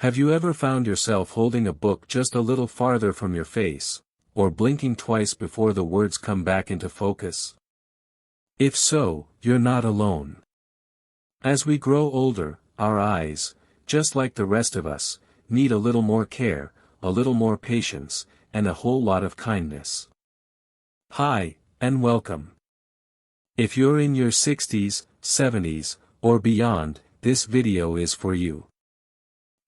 Have you ever found yourself holding a book just a little farther from your face, or blinking twice before the words come back into focus? If so, you're not alone. As we grow older, our eyes, just like the rest of us, need a little more care, a little more patience, and a whole lot of kindness. Hi, and welcome. If you're in your 60s, 70s, or beyond, this video is for you.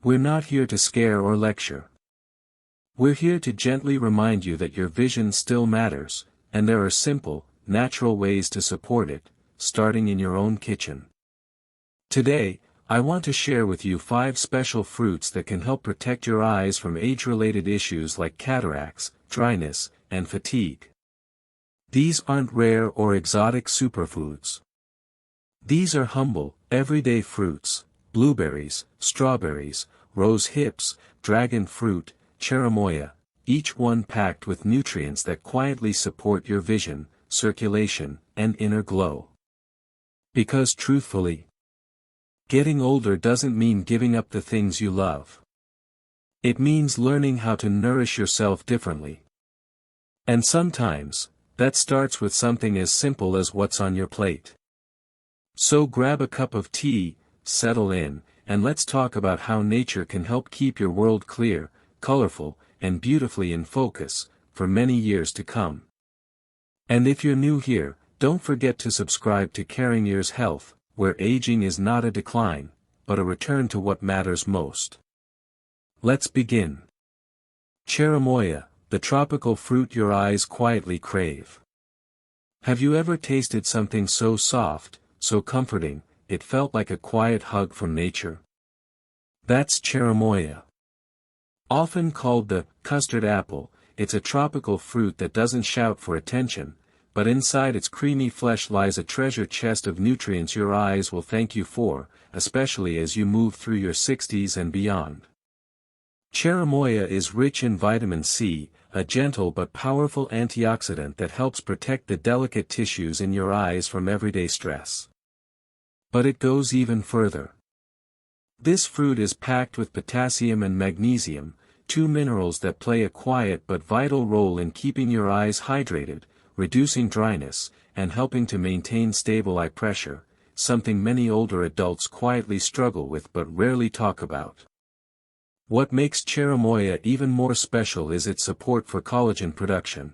We're not here to scare or lecture. We're here to gently remind you that your vision still matters, and there are simple, natural ways to support it, starting in your own kitchen. Today, I want to share with you 5 special fruits that can help protect your eyes from age-related issues like cataracts, dryness, and fatigue. These aren't rare or exotic superfoods. These are humble, everyday fruits: blueberries, strawberries, rose hips, dragon fruit, cherimoya, each one packed with nutrients that quietly support your vision, circulation, and inner glow. Because truthfully, getting older doesn't mean giving up the things you love. It means learning how to nourish yourself differently. And sometimes, that starts with something as simple as what's on your plate. So grab a cup of tea, settle in, and let's talk about how nature can help keep your world clear, colorful, and beautifully in focus, for many years to come. And if you're new here, don't forget to subscribe to Caring Years Health, where aging is not a decline, but a return to what matters most. Let's begin. Cherimoya, the tropical fruit your eyes quietly crave. Have you ever tasted something so soft, so comforting, it felt like a quiet hug from nature? That's cherimoya. Often called the custard apple, it's a tropical fruit that doesn't shout for attention, but inside its creamy flesh lies a treasure chest of nutrients your eyes will thank you for, especially as you move through your 60s and beyond. Cherimoya is rich in vitamin C, a gentle but powerful antioxidant that helps protect the delicate tissues in your eyes from everyday stress. But it goes even further. This fruit is packed with potassium and magnesium, 2 minerals that play a quiet but vital role in keeping your eyes hydrated, reducing dryness, and helping to maintain stable eye pressure, something many older adults quietly struggle with but rarely talk about. What makes cherimoya even more special is its support for collagen production.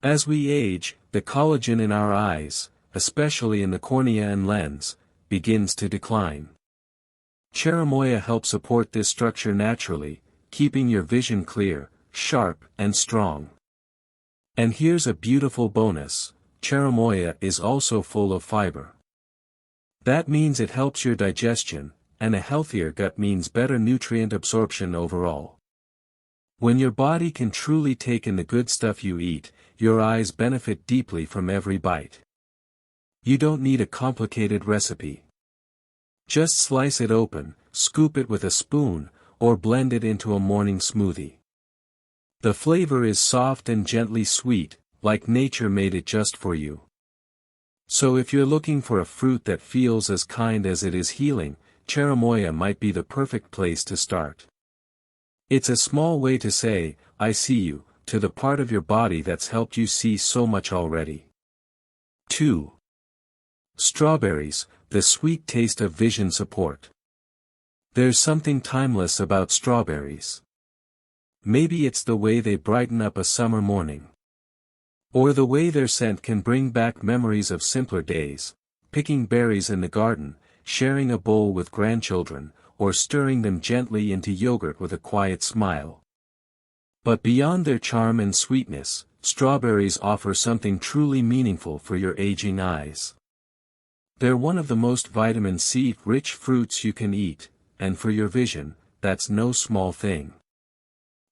As we age, the collagen in our eyes, especially in the cornea and lens, begins to decline. Cherimoya helps support this structure naturally, keeping your vision clear, sharp, and strong. And here's a beautiful bonus: cherimoya is also full of fiber. That means it helps your digestion, and a healthier gut means better nutrient absorption overall. When your body can truly take in the good stuff you eat, your eyes benefit deeply from every bite. You don't need a complicated recipe. Just slice it open, scoop it with a spoon, or blend it into a morning smoothie. The flavor is soft and gently sweet, like nature made it just for you. So if you're looking for a fruit that feels as kind as it is healing, cherimoya might be the perfect place to start. It's a small way to say, "I see you," to the part of your body that's helped you see so much already. 2. Strawberries, the sweet taste of vision support. There's something timeless about strawberries. Maybe it's the way they brighten up a summer morning. Or the way their scent can bring back memories of simpler days, picking berries in the garden, sharing a bowl with grandchildren, or stirring them gently into yogurt with a quiet smile. But beyond their charm and sweetness, strawberries offer something truly meaningful for your aging eyes. They're one of the most vitamin C-rich fruits you can eat, and for your vision, that's no small thing.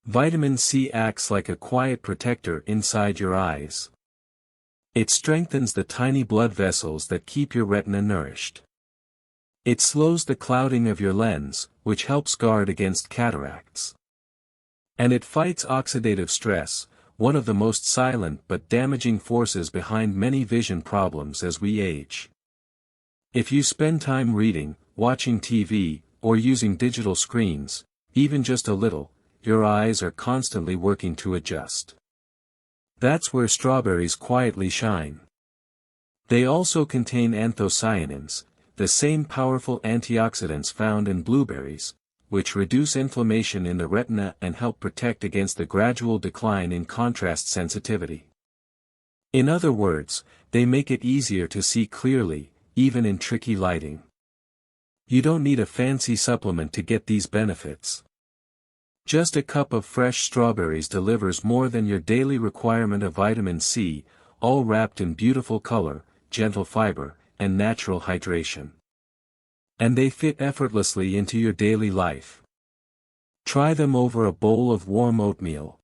Vitamin C acts like a quiet protector inside your eyes. It strengthens the tiny blood vessels that keep your retina nourished. It slows the clouding of your lens, which helps guard against cataracts. And it fights oxidative stress, one of the most silent but damaging forces behind many vision problems as we age. If you spend time reading, watching TV, or using digital screens, even just a little, your eyes are constantly working to adjust. That's where strawberries quietly shine. They also contain anthocyanins, the same powerful antioxidants found in blueberries, which reduce inflammation in the retina and help protect against the gradual decline in contrast sensitivity. In other words, they make it easier to see clearly, even in tricky lighting. You don't need a fancy supplement to get these benefits. Just a cup of fresh strawberries delivers more than your daily requirement of vitamin C, all wrapped in beautiful color, gentle fiber, and natural hydration. And they fit effortlessly into your daily life. Try them over a bowl of warm oatmeal.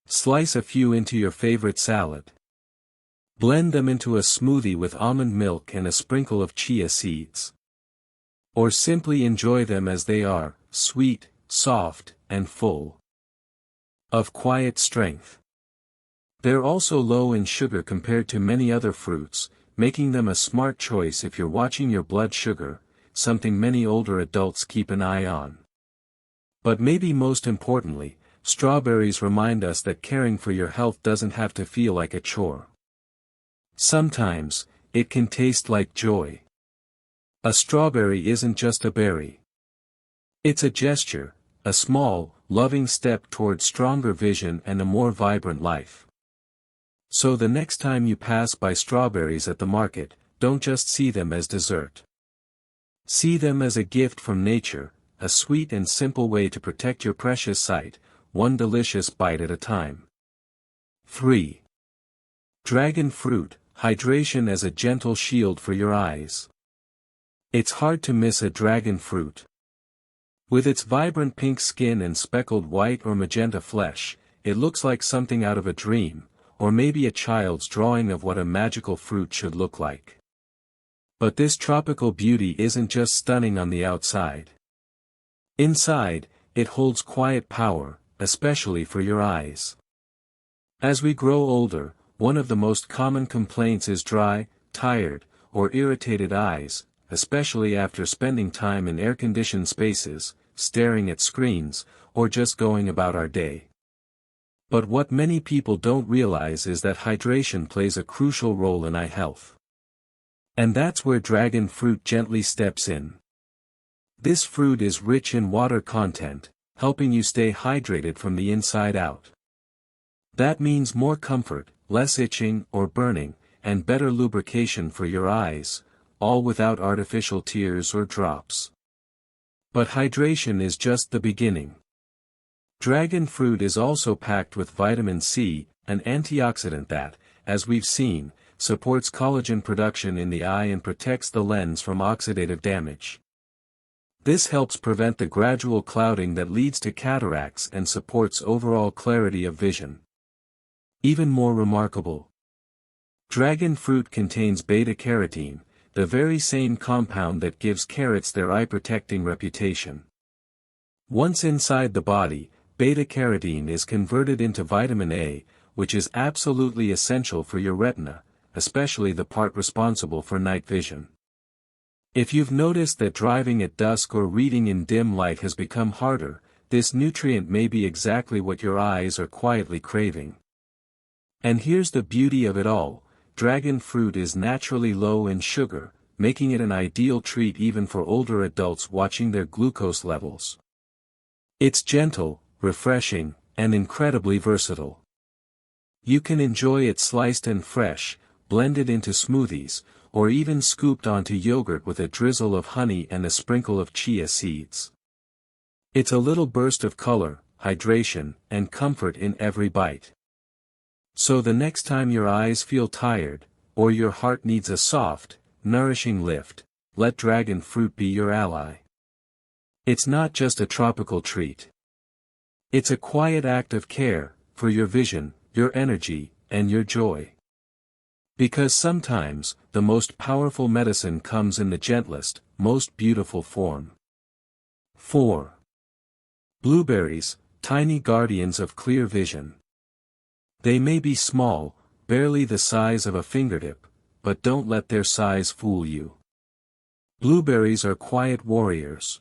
Slice a few into your favorite salad. Blend them into a smoothie with almond milk and a sprinkle of chia seeds. Or simply enjoy them as they are, sweet, soft, and full of quiet strength. They're also low in sugar compared to many other fruits, making them a smart choice if you're watching your blood sugar, something many older adults keep an eye on. But maybe most importantly, strawberries remind us that caring for your health doesn't have to feel like a chore. Sometimes, it can taste like joy. A strawberry isn't just a berry. It's a gesture, a small, loving step toward stronger vision and a more vibrant life. So the next time you pass by strawberries at the market, don't just see them as dessert. See them as a gift from nature, a sweet and simple way to protect your precious sight, one delicious bite at a time. 3. Dragon fruit, hydration as a gentle shield for your eyes. It's hard to miss a dragon fruit. With its vibrant pink skin and speckled white or magenta flesh, it looks like something out of a dream, or maybe a child's drawing of what a magical fruit should look like. But this tropical beauty isn't just stunning on the outside. Inside, it holds quiet power, especially for your eyes. As we grow older, one of the most common complaints is dry, tired, or irritated eyes, especially after spending time in air-conditioned spaces, staring at screens, or just going about our day. But what many people don't realize is that hydration plays a crucial role in eye health. And that's where dragon fruit gently steps in. This fruit is rich in water content, helping you stay hydrated from the inside out. That means more comfort, less itching or burning, and better lubrication for your eyes, all without artificial tears or drops. But hydration is just the beginning. Dragon fruit is also packed with vitamin C, an antioxidant that, as we've seen, supports collagen production in the eye and protects the lens from oxidative damage. This helps prevent the gradual clouding that leads to cataracts and supports overall clarity of vision. Even more remarkable, dragon fruit contains beta-carotene, the very same compound that gives carrots their eye-protecting reputation. Once inside the body, beta-carotene is converted into vitamin A, which is absolutely essential for your retina, especially the part responsible for night vision. If you've noticed that driving at dusk or reading in dim light has become harder, this nutrient may be exactly what your eyes are quietly craving. And here's the beauty of it all, dragon fruit is naturally low in sugar, making it an ideal treat even for older adults watching their glucose levels. It's gentle, refreshing, and incredibly versatile. You can enjoy it sliced and fresh, blended into smoothies, or even scooped onto yogurt with a drizzle of honey and a sprinkle of chia seeds. It's a little burst of color, hydration, and comfort in every bite. So the next time your eyes feel tired, or your heart needs a soft, nourishing lift, let dragon fruit be your ally. It's not just a tropical treat. It's a quiet act of care, for your vision, your energy, and your joy. Because sometimes, the most powerful medicine comes in the gentlest, most beautiful form. 4. Blueberries, tiny guardians of clear vision. They may be small, barely the size of a fingertip, but don't let their size fool you. Blueberries are quiet warriors.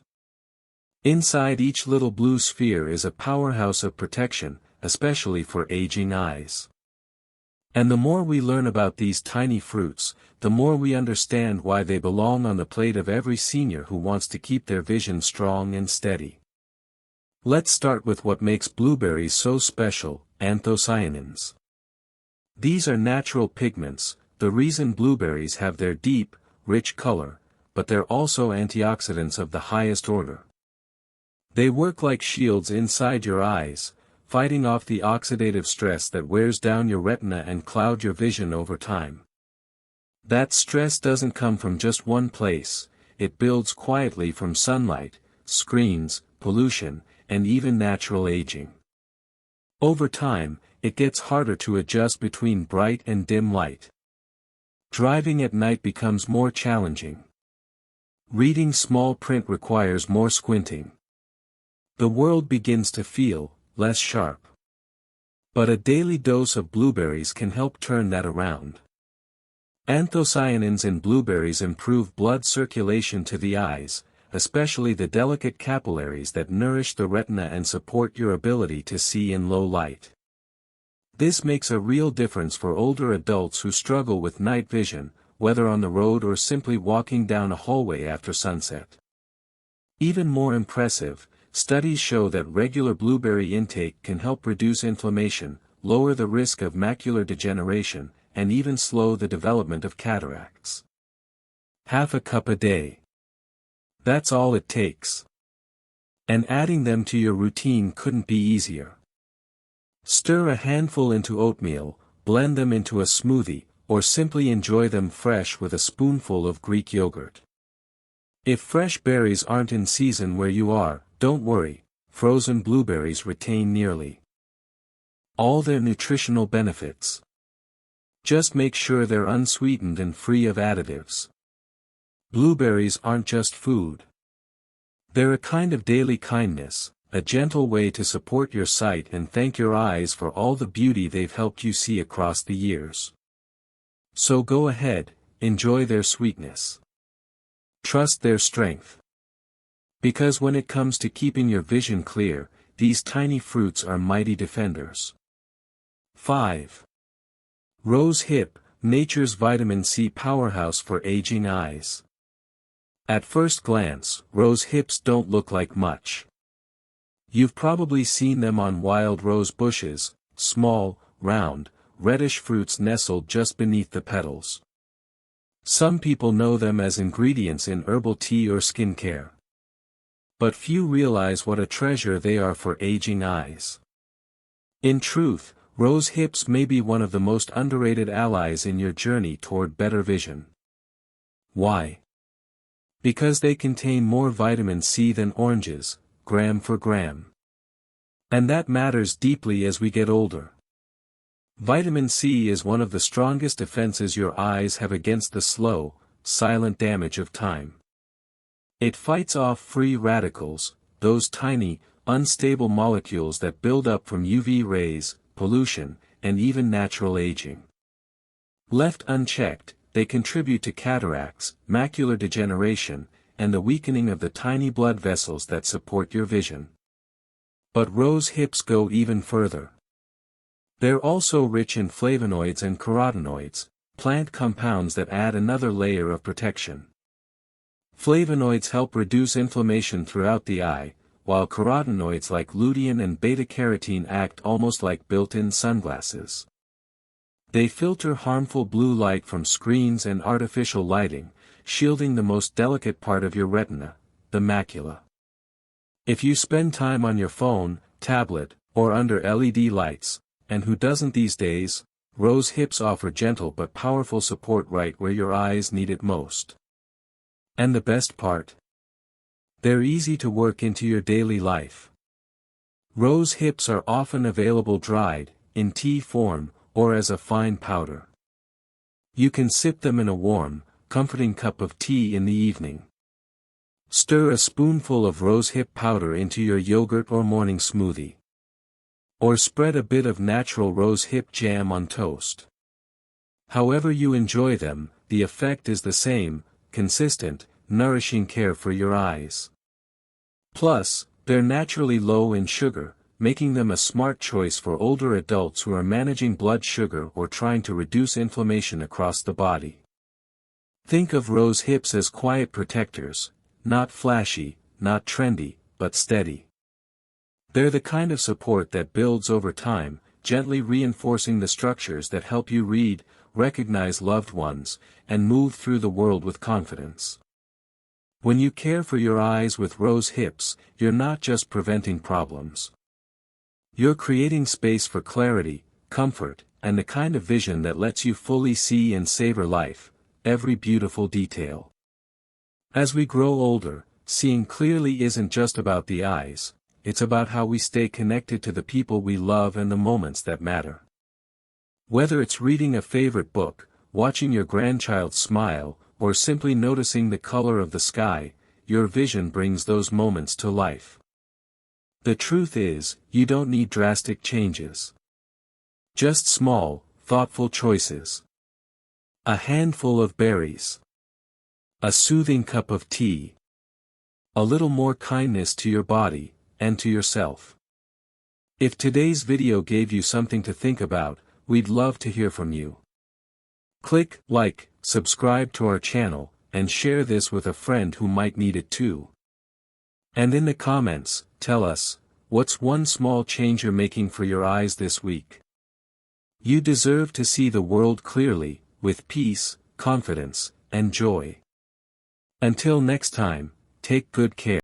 Inside each little blue sphere is a powerhouse of protection, especially for aging eyes. And the more we learn about these tiny fruits, the more we understand why they belong on the plate of every senior who wants to keep their vision strong and steady. Let's start with what makes blueberries so special: anthocyanins. These are natural pigments, the reason blueberries have their deep, rich color, but they're also antioxidants of the highest order. They work like shields inside your eyes, fighting off the oxidative stress that wears down your retina and cloud your vision over time. That stress doesn't come from just one place, it builds quietly from sunlight, screens, pollution, and even natural aging. Over time, it gets harder to adjust between bright and dim light. Driving at night becomes more challenging. Reading small print requires more squinting. The world begins to feel less sharp. But a daily dose of blueberries can help turn that around. Anthocyanins in blueberries improve blood circulation to the eyes, especially the delicate capillaries that nourish the retina and support your ability to see in low light. This makes a real difference for older adults who struggle with night vision, whether on the road or simply walking down a hallway after sunset. Even more impressive, studies show that regular blueberry intake can help reduce inflammation, lower the risk of macular degeneration, and even slow the development of cataracts. Half a cup a day. That's all it takes. And adding them to your routine couldn't be easier. Stir a handful into oatmeal, blend them into a smoothie, or simply enjoy them fresh with a spoonful of Greek yogurt. If fresh berries aren't in season where you are, don't worry, frozen blueberries retain nearly all their nutritional benefits. Just make sure they're unsweetened and free of additives. Blueberries aren't just food. They're a kind of daily kindness, a gentle way to support your sight and thank your eyes for all the beauty they've helped you see across the years. So go ahead, enjoy their sweetness. Trust their strength. Because when it comes to keeping your vision clear, these tiny fruits are mighty defenders. 5. Rose hip, nature's vitamin C powerhouse for aging eyes. At first glance, rose hips don't look like much. You've probably seen them on wild rose bushes, small, round, reddish fruits nestled just beneath the petals. Some people know them as ingredients in herbal tea or skincare. But few realize what a treasure they are for aging eyes. In truth, rose hips may be one of the most underrated allies in your journey toward better vision. Why? Because they contain more vitamin C than oranges, gram for gram. And that matters deeply as we get older. Vitamin C is one of the strongest defenses your eyes have against the slow, silent damage of time. It fights off free radicals, those tiny, unstable molecules that build up from UV rays, pollution, and even natural aging. Left unchecked, they contribute to cataracts, macular degeneration, and the weakening of the tiny blood vessels that support your vision. But rose hips go even further. They're also rich in flavonoids and carotenoids, plant compounds that add another layer of protection. Flavonoids help reduce inflammation throughout the eye, while carotenoids like lutein and beta-carotene act almost like built-in sunglasses. They filter harmful blue light from screens and artificial lighting, shielding the most delicate part of your retina, the macula. If you spend time on your phone, tablet, or under LED lights, and who doesn't these days, rose hips offer gentle but powerful support right where your eyes need it most. And the best part? They're easy to work into your daily life. Rose hips are often available dried, in tea form, or as a fine powder. You can sip them in a warm, comforting cup of tea in the evening. Stir a spoonful of rosehip powder into your yogurt or morning smoothie. Or spread a bit of natural rosehip jam on toast. However you enjoy them, the effect is the same, consistent, nourishing care for your eyes. Plus, they're naturally low in sugar, making them a smart choice for older adults who are managing blood sugar or trying to reduce inflammation across the body. Think of rose hips as quiet protectors, not flashy, not trendy, but steady. They're the kind of support that builds over time, gently reinforcing the structures that help you read, recognize loved ones, and move through the world with confidence. When you care for your eyes with rose hips, you're not just preventing problems. You're creating space for clarity, comfort, and the kind of vision that lets you fully see and savor life, every beautiful detail. As we grow older, seeing clearly isn't just about the eyes, it's about how we stay connected to the people we love and the moments that matter. Whether it's reading a favorite book, watching your grandchild smile, or simply noticing the color of the sky, your vision brings those moments to life. The truth is, you don't need drastic changes. Just small, thoughtful choices. A handful of berries. A soothing cup of tea. A little more kindness to your body, and to yourself. If today's video gave you something to think about, we'd love to hear from you. Click like, subscribe to our channel, and share this with a friend who might need it too. And in the comments, tell us, what's one small change you're making for your eyes this week? You deserve to see the world clearly, with peace, confidence, and joy. Until next time, take good care.